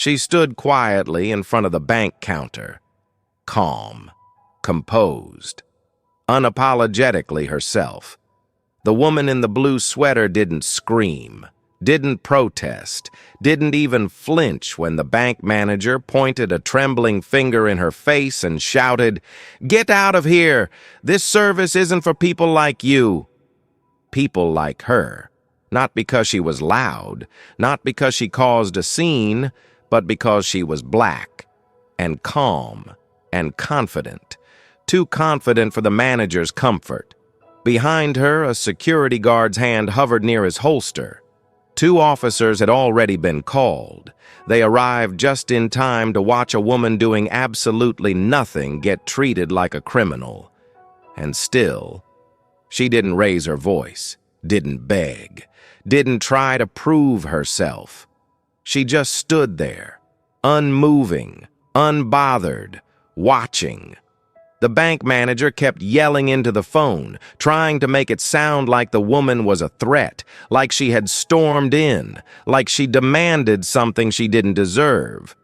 She stood quietly in front of the bank counter, calm, composed, unapologetically herself. The woman in the blue sweater didn't scream, didn't protest, didn't even flinch when the bank manager pointed a trembling finger in her face and shouted, "Get out of here! This service isn't for people like you." People like her, not because she was loud, not because she caused a scene, but because she was black and calm and confident, too confident for the manager's comfort. Behind her, a security guard's hand hovered near his holster. 2 officers had already been called. They arrived just in time to watch a woman doing absolutely nothing get treated like a criminal. And still, she didn't raise her voice, didn't beg, didn't try to prove herself. She just stood there, unmoving, unbothered, watching. The bank manager kept yelling into the phone, trying to make it sound like the woman was a threat, like she had stormed in, like she demanded something she didn't deserve.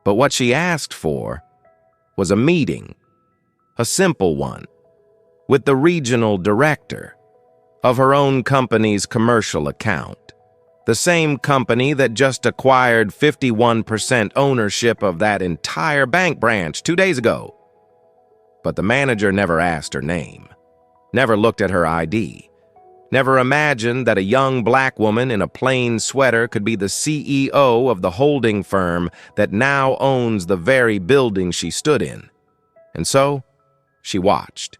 But what she asked for was a meeting, a simple one, with the regional director of her own company's commercial account. The same company that just acquired 51% ownership of that entire bank branch 2 days ago. But the manager never asked her name, never looked at her ID, never imagined that a young black woman in a plain sweater could be the CEO of the holding firm that now owns the very building she stood in. And so, she watched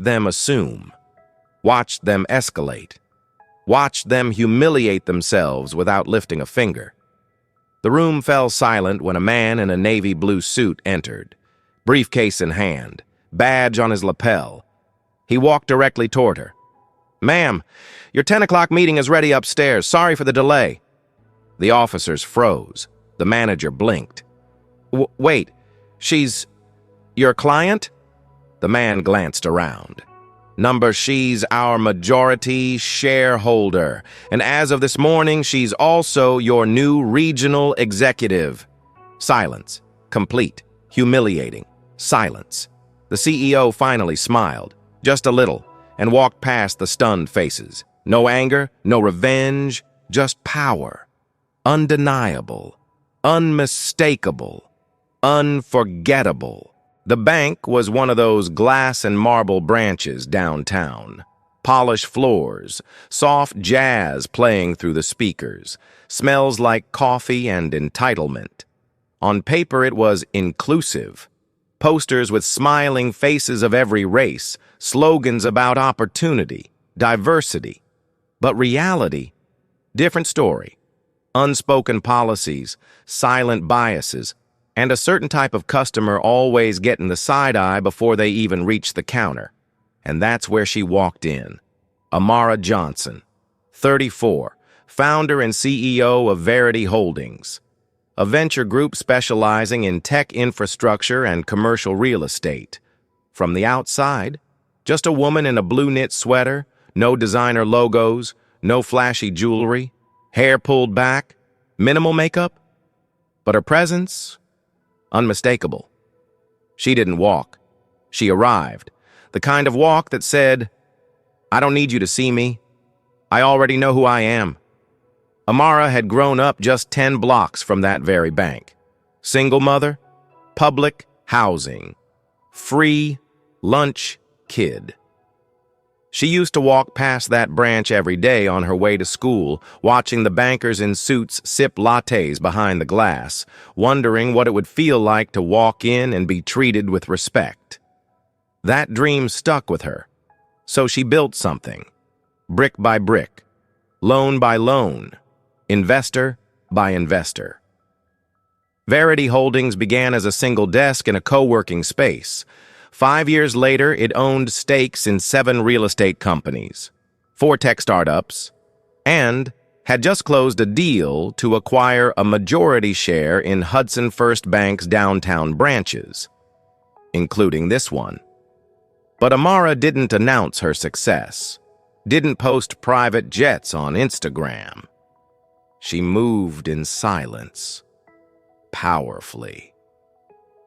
them assume, watched them escalate, watched them humiliate themselves without lifting a finger. The room fell silent when a man in a navy blue suit entered, briefcase in hand, badge on his lapel. He walked directly toward her. "Ma'am, your 10 o'clock meeting is ready upstairs. Sorry for the delay." The officers froze. The manager blinked. Wait, she's your client?" The man glanced around. "She's our majority shareholder, and as of this morning, she's also your new regional executive." Silence. Complete. Humiliating. Silence. The CEO finally smiled, just a little, and walked past the stunned faces. No anger, no revenge, just power. Undeniable. Unmistakable. Unforgettable. The bank was one of those glass and marble branches downtown. Polished floors, soft jazz playing through the speakers, smells like coffee and entitlement. On paper it was inclusive. Posters with smiling faces of every race, slogans about opportunity, diversity. But reality, different story. Unspoken policies, silent biases, and a certain type of customer always getting the side eye before they even reach the counter. And that's where she walked in. Amara Johnson, 34, founder and CEO of Verity Holdings, a venture group specializing in tech infrastructure and commercial real estate. From the outside, just a woman in a blue knit sweater, no designer logos, no flashy jewelry, hair pulled back, minimal makeup. But her presence, unmistakable. She didn't walk. She arrived. The kind of walk that said, "I don't need you to see me. I already know who I am." Amara had grown up just 10 blocks from that very bank. Single mother, public housing, free lunch kid. She used to walk past that branch every day on her way to school, watching the bankers in suits sip lattes behind the glass, wondering what it would feel like to walk in and be treated with respect. That dream stuck with her, so she built something, brick by brick, loan by loan, investor by investor. Verity Holdings began as a single desk in a co-working space. 5 years later, it owned stakes in 7 real estate companies, 4 tech startups, and had just closed a deal to acquire a majority share in Hudson First Bank's downtown branches, including this one. But Amara didn't announce her success, didn't post private jets on Instagram. She moved in silence, powerfully.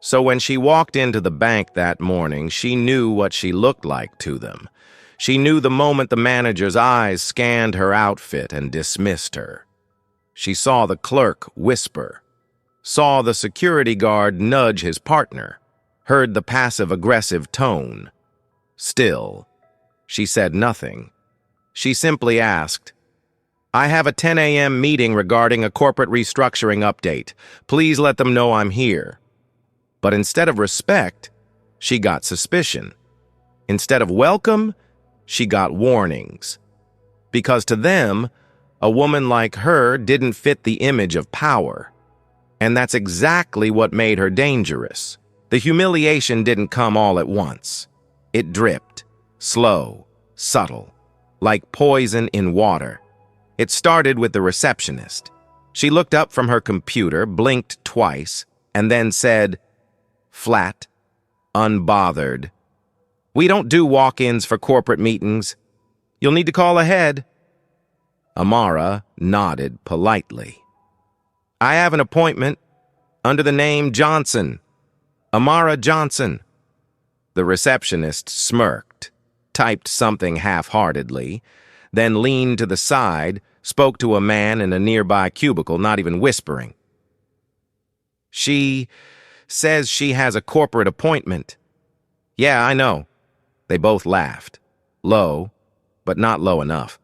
So when she walked into the bank that morning, she knew what she looked like to them. She knew the moment the manager's eyes scanned her outfit and dismissed her. She saw the clerk whisper, saw the security guard nudge his partner, heard the passive-aggressive tone. Still, she said nothing. She simply asked, "I have a 10 a.m. meeting regarding a corporate restructuring update. Please let them know I'm here." But instead of respect, she got suspicion. Instead of welcome, she got warnings. Because to them, a woman like her didn't fit the image of power. And that's exactly what made her dangerous. The humiliation didn't come all at once. It dripped, slow, subtle, like poison in water. It started with the receptionist. She looked up from her computer, blinked twice, and then said, flat, unbothered, "We don't do walk-ins for corporate meetings. You'll need to call ahead." Amara nodded politely. "I have an appointment under the name Johnson. Amara Johnson." The receptionist smirked, typed something half-heartedly, then leaned to the side, spoke to a man in a nearby cubicle, not even whispering. "She says she has a corporate appointment." "Yeah, I know." They both laughed. Low, but not low enough.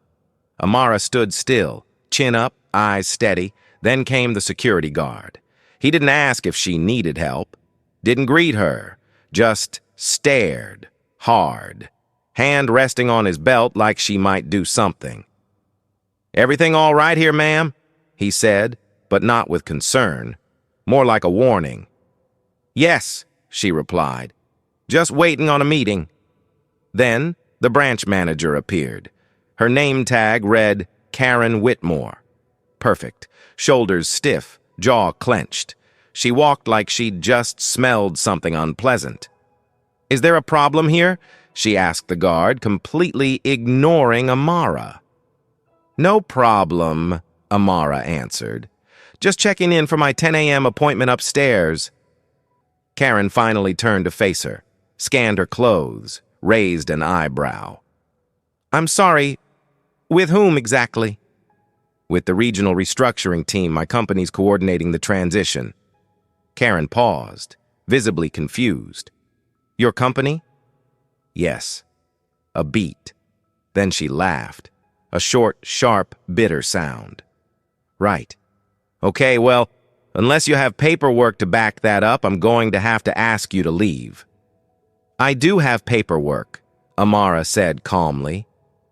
Amara stood still, chin up, eyes steady. Then came the security guard. He didn't ask if she needed help, didn't greet her, just stared, hard, hand resting on his belt like she might do something. "Everything all right here, ma'am?" he said, but not with concern, more like a warning. "Yes," she replied. "Just waiting on a meeting." Then the branch manager appeared. Her name tag read Karen Whitmore. Perfect. Shoulders stiff, jaw clenched. She walked like she'd just smelled something unpleasant. "Is there a problem here?" she asked the guard, completely ignoring Amara. "No problem," Amara answered. "Just checking in for my 10 a.m. appointment upstairs." Karen finally turned to face her, scanned her clothes, raised an eyebrow. "I'm sorry, with whom exactly?" "With the regional restructuring team. My company's coordinating the transition." Karen paused, visibly confused. "Your company?" "Yes." A beat. Then she laughed, a short, sharp, bitter sound. "Right. Okay, well, unless you have paperwork to back that up, I'm going to have to ask you to leave." "I do have paperwork," Amara said calmly.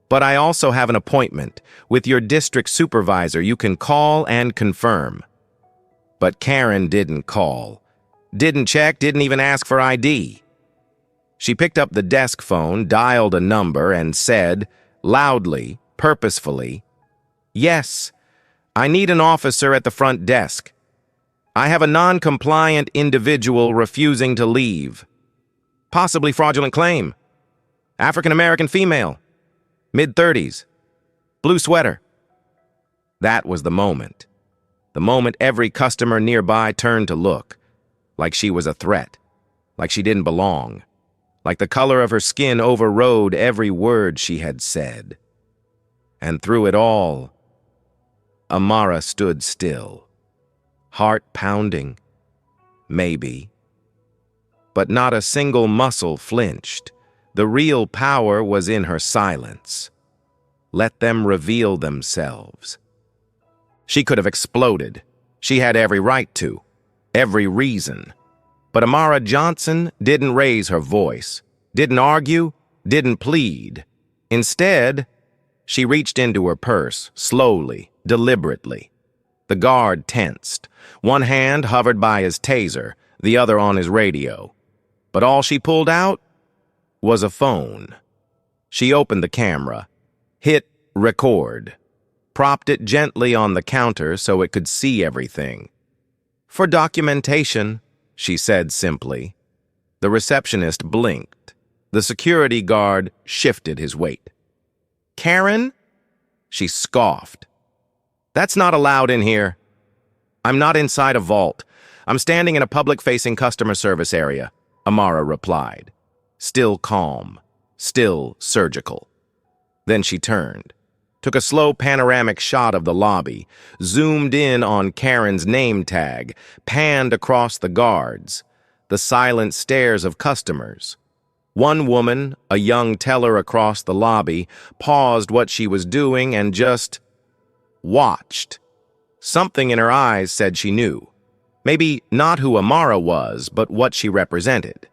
"But I also have an appointment with your district supervisor. You can call and confirm." But Karen didn't call, didn't check, didn't even ask for ID. She picked up the desk phone, dialed a number, and said, loudly, purposefully, "Yes, I need an officer at the front desk. I have a non-compliant individual refusing to leave. Possibly fraudulent claim. African-American female. Mid-30s. Blue sweater." That was the moment. The moment every customer nearby turned to look, like she was a threat, like she didn't belong, like the color of her skin overrode every word she had said. And through it all, Amara stood still, heart pounding, maybe. But not a single muscle flinched. The real power was in her silence. Let them reveal themselves. She could have exploded. She had every right to, every reason. But Amara Johnson didn't raise her voice, didn't argue, didn't plead. Instead, she reached into her purse, slowly, deliberately. The guard tensed. One hand hovered by his taser, the other on his radio. But all she pulled out was a phone. She opened the camera, hit record, propped it gently on the counter so it could see everything. "For documentation," she said simply. The receptionist blinked. The security guard shifted his weight. "Karen?" She scoffed. That's not allowed in here. I'm not inside a vault. I'm standing in a public-facing customer service area, Amara replied. Still calm, still surgical. Then she turned, took a slow panoramic shot of the lobby, zoomed in on Karen's name tag, panned across the guards, the silent stares of customers. One woman, a young teller across the lobby, paused what she was doing and just watched. Something in her eyes said she knew. Maybe not who Amara was, but what she represented.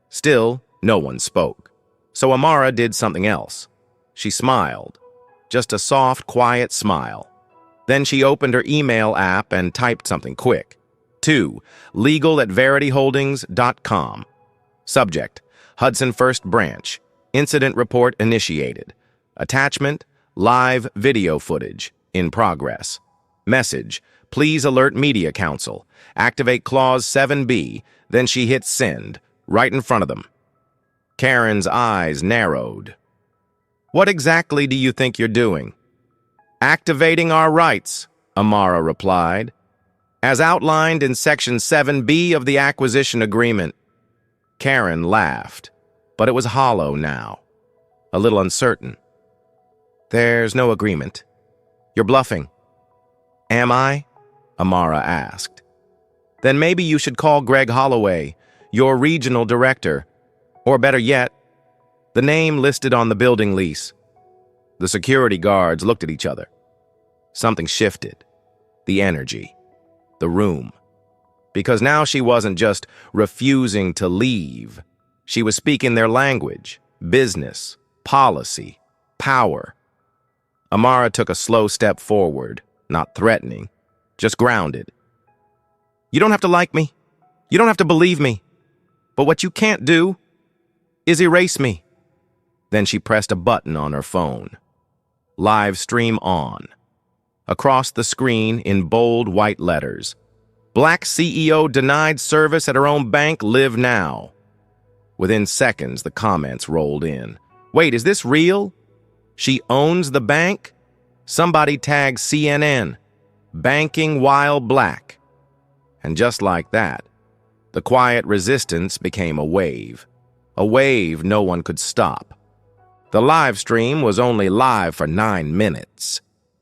Still, no one spoke. So Amara did something else. She smiled. Just a soft, quiet smile. Then she opened her email app and typed something quick. To legal@verityholdings.com. Subject: Hudson First Branch. Incident report initiated. Attachment: live video footage. In progress. Message: please alert Media Council. Activate Clause 7B. Then she hit send, right in front of them. Karen's eyes narrowed. What exactly do you think you're doing? Activating our rights, Amara replied, as outlined in Section 7B of the acquisition agreement. Karen laughed, but it was hollow now, a little uncertain. There's no agreement. You're bluffing. Am I? Amara asked. Then maybe you should call Greg Holloway, your regional director, or better yet, the name listed on the building lease. The security guards looked at each other. Something shifted. The energy. The room. Because now she wasn't just refusing to leave. She was speaking their language, business, policy, power. Amara took a slow step forward, not threatening, just grounded. You don't have to like me. You don't have to believe me. But what you can't do is erase me. Then she pressed a button on her phone. Live stream on. Across the screen, in bold white letters, Black CEO denied service at her own bank, live now. Within seconds, the comments rolled in. Wait, is this real? She owns the bank? Somebody tagged CNN. Banking while black. And just like that, the quiet resistance became a wave no one could stop. The live stream was only live for 9 minutes,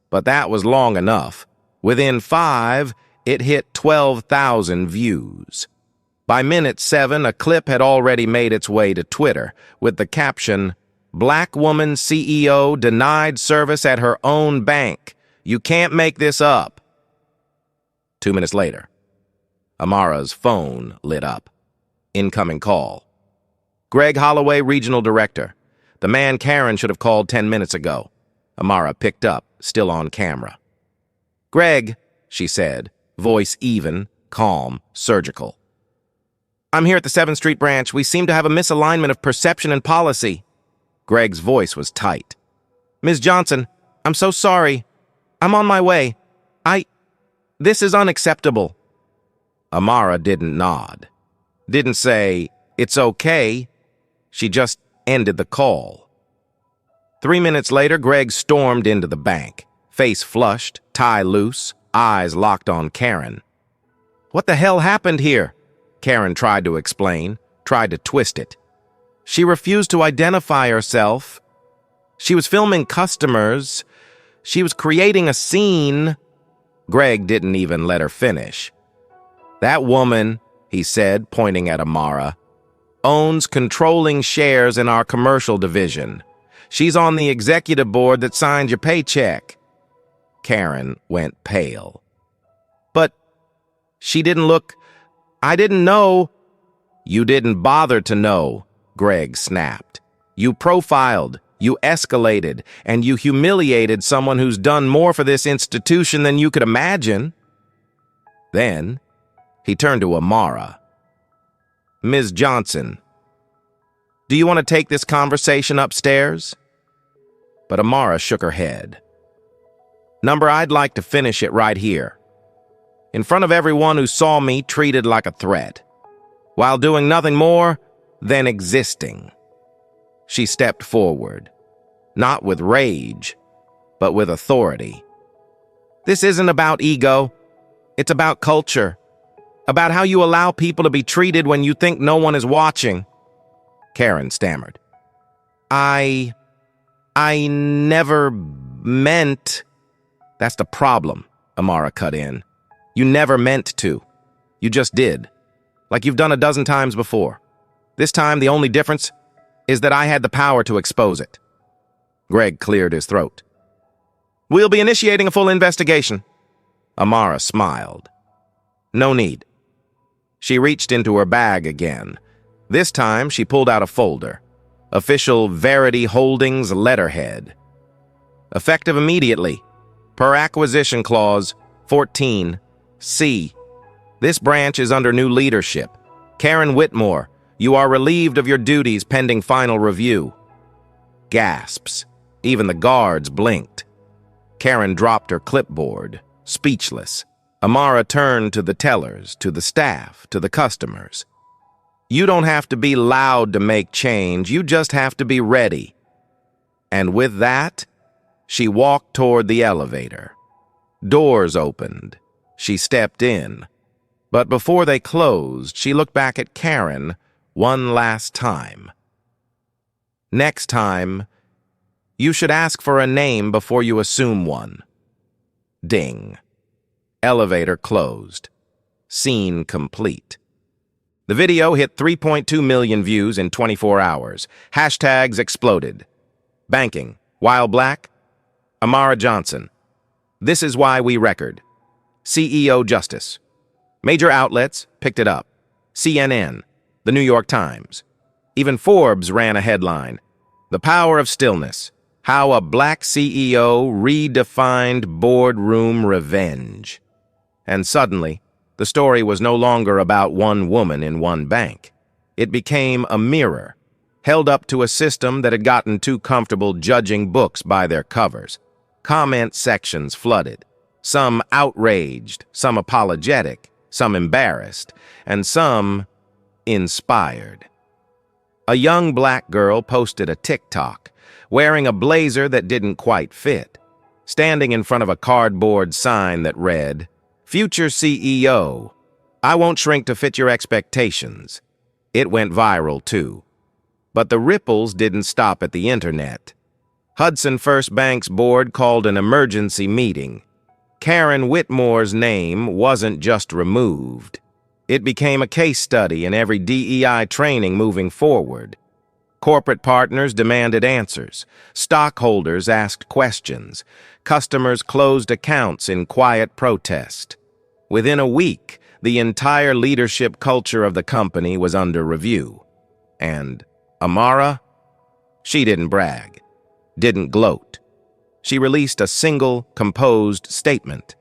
but that was long enough. Within 5, it hit 12,000 views. By minute 7, a clip had already made its way to Twitter with the caption, Black woman CEO denied service at her own bank. You can't make this up. 2 minutes later, Amara's phone lit up. Incoming call. Greg Holloway, Regional Director. The man Karen should have called 10 minutes ago. Amara picked up, still on camera. Greg, she said, voice even, calm, surgical. I'm here at the 7th Street branch. We seem to have a misalignment of perception and policy. Greg's voice was tight. Ms. Johnson, I'm so sorry. I'm on my way. This is unacceptable. Amara didn't nod. Didn't say, it's okay. She just ended the call. 3 minutes later, Greg stormed into the bank, face flushed, tie loose, eyes locked on Karen. What the hell happened here? Karen tried to explain, tried to twist it. She refused to identify herself. She was filming customers. She was creating a scene. Greg didn't even let her finish. That woman, he said, pointing at Amara, owns controlling shares in our commercial division. She's on the executive board that signed your paycheck. Karen went pale. But she didn't look... I didn't know. You didn't bother to know, Greg snapped. You profiled, you escalated, and you humiliated someone who's done more for this institution than you could imagine. Then, he turned to Amara. Ms. Johnson, do you want to take this conversation upstairs? But Amara shook her head. Number, I'd like to finish it right here. In front of everyone who saw me treated like a threat, while doing nothing more than existing. She stepped forward, not with rage, but with authority. This isn't about ego. It's about culture. About how you allow people to be treated when you think no one is watching. Karen stammered. I never meant... That's the problem, Amara cut in. You never meant to. You just did. Like you've done a dozen times before. This time, the only difference is that I had the power to expose it. Greg cleared his throat. We'll be initiating a full investigation. Amara smiled. No need. She reached into her bag again. This time, she pulled out a folder. Official Verity Holdings letterhead. Effective immediately. Per acquisition clause 14C. This branch is under new leadership. Karen Whitmore, you are relieved of your duties pending final review. Gasps. Even the guards blinked. Karen dropped her clipboard, speechless. Amara turned to the tellers, to the staff, to the customers. You don't have to be loud to make change, you just have to be ready. And with that, she walked toward the elevator. Doors opened. She stepped in. But before they closed, she looked back at Karen one last time. Next time, you should ask for a name before you assume one. Ding. Elevator closed. Scene complete. The video hit 3.2 million views in 24 hours. Hashtags exploded. Banking. While black? Amara Johnson. This is why we record. CEO Justice. Major outlets picked it up. CNN, The New York Times. Even Forbes ran a headline. The Power of Stillness. How a Black CEO Redefined Boardroom Revenge. And suddenly, the story was no longer about one woman in one bank. It became a mirror, held up to a system that had gotten too comfortable judging books by their covers. Comment sections flooded. Some outraged, some apologetic, some embarrassed, and some inspired. A young black girl posted a TikTok, wearing a blazer that didn't quite fit, standing in front of a cardboard sign that read, Future CEO, I won't shrink to fit your expectations. It went viral too. But the ripples didn't stop at the internet. Hudson First Bank's board called an emergency meeting. Karen Whitmore's name wasn't just removed. It became a case study in every DEI training moving forward. Corporate partners demanded answers. Stockholders asked questions. Customers closed accounts in quiet protest. Within a week, the entire leadership culture of the company was under review. And Amara? She didn't brag, didn't gloat. She released a single, composed statement.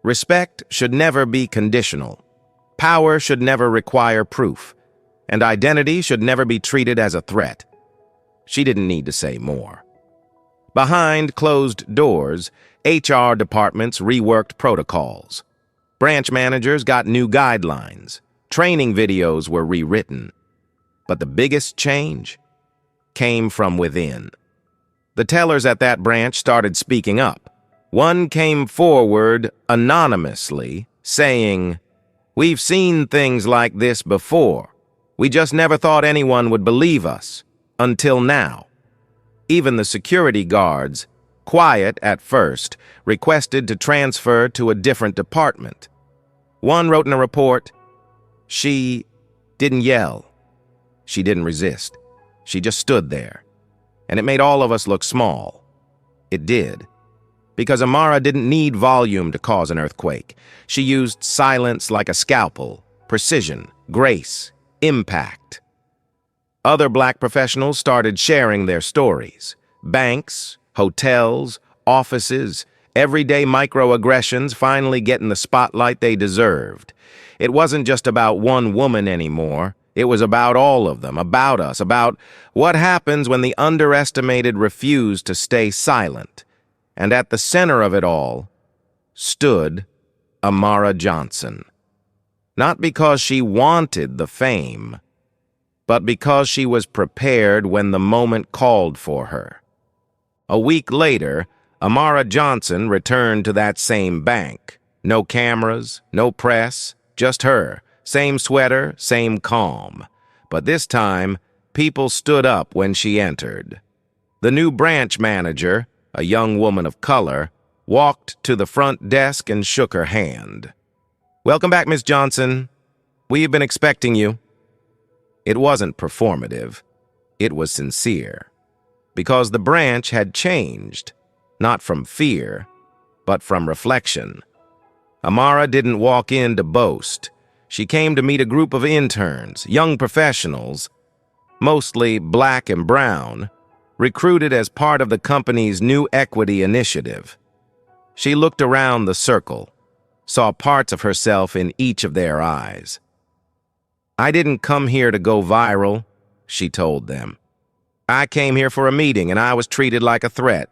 Respect should never be conditional. Power should never require proof. And identity should never be treated as a threat. She didn't need to say more. Behind closed doors, HR departments reworked protocols. Branch managers got new guidelines. Training videos were rewritten. But the biggest change came from within. The tellers at that branch started speaking up. One came forward anonymously, saying, We've seen things like this before. We just never thought anyone would believe us, until now. Even the security guards, quiet at first, requested to transfer to a different department. One wrote in a report, She didn't yell. She didn't resist. She just stood there. And it made all of us look small. It did. Because Amara didn't need volume to cause an earthquake. She used silence like a scalpel, precision, grace, impact. Other black professionals started sharing their stories. Banks, hotels, offices, everyday microaggressions finally getting the spotlight they deserved. It wasn't just about one woman anymore. It was about all of them, about us, about what happens when the underestimated refuse to stay silent. And at the center of it all stood Amara Johnson. Not because she wanted the fame, but because she was prepared when the moment called for her. A week later, Amara Johnson returned to that same bank. No cameras, no press, just her. Same sweater, same calm. But this time, people stood up when she entered. The new branch manager, a young woman of color, walked to the front desk and shook her hand. "Welcome back, Miss Johnson. We've been expecting you." It wasn't performative. It was sincere. Because the branch had changed, not from fear, but from reflection. Amara didn't walk in to boast. She came to meet a group of interns, young professionals, mostly black and brown, recruited as part of the company's new equity initiative. She looked around the circle, saw parts of herself in each of their eyes. "I didn't come here to go viral," she told them. "I came here for a meeting and I was treated like a threat.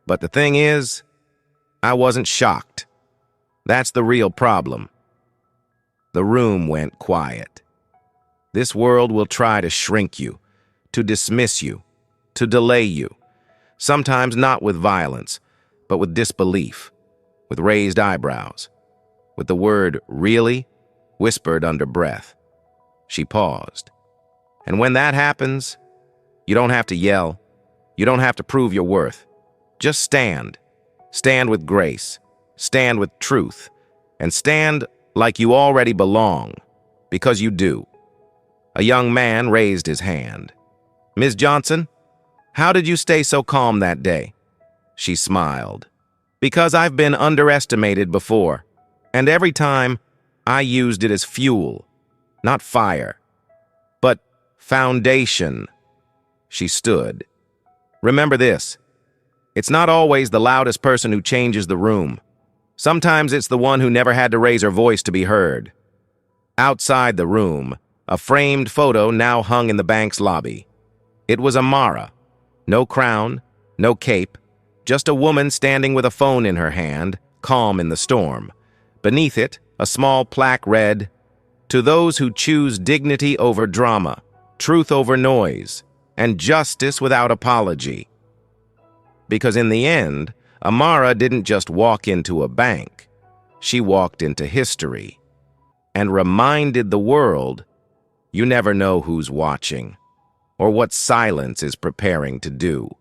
But the thing is, I wasn't shocked. That's the real problem." The room went quiet. This world will try to shrink you, to dismiss you, to delay you. Sometimes not with violence, but with disbelief, with raised eyebrows, with the word "really" whispered under breath. She paused. And when that happens, you don't have to yell. You don't have to prove your worth. Just stand. Stand with grace. Stand with truth. And stand like you already belong, because you do. A young man raised his hand. "Ms. Johnson, how did you stay so calm that day?" She smiled. "Because I've been underestimated before, and every time I used it as fuel, not fire, but foundation." She stood. "Remember this. It's not always the loudest person who changes the room. Sometimes it's the one who never had to raise her voice to be heard." Outside the room, a framed photo now hung in the bank's lobby. It was Amara. No crown, no cape, just a woman standing with a phone in her hand, calm in the storm. Beneath it, a small plaque read, "To those who choose dignity over drama, truth over noise, and justice without apology." Because in the end, Amara didn't just walk into a bank. She walked into history and reminded the world, you never know who's watching or what silence is preparing to do.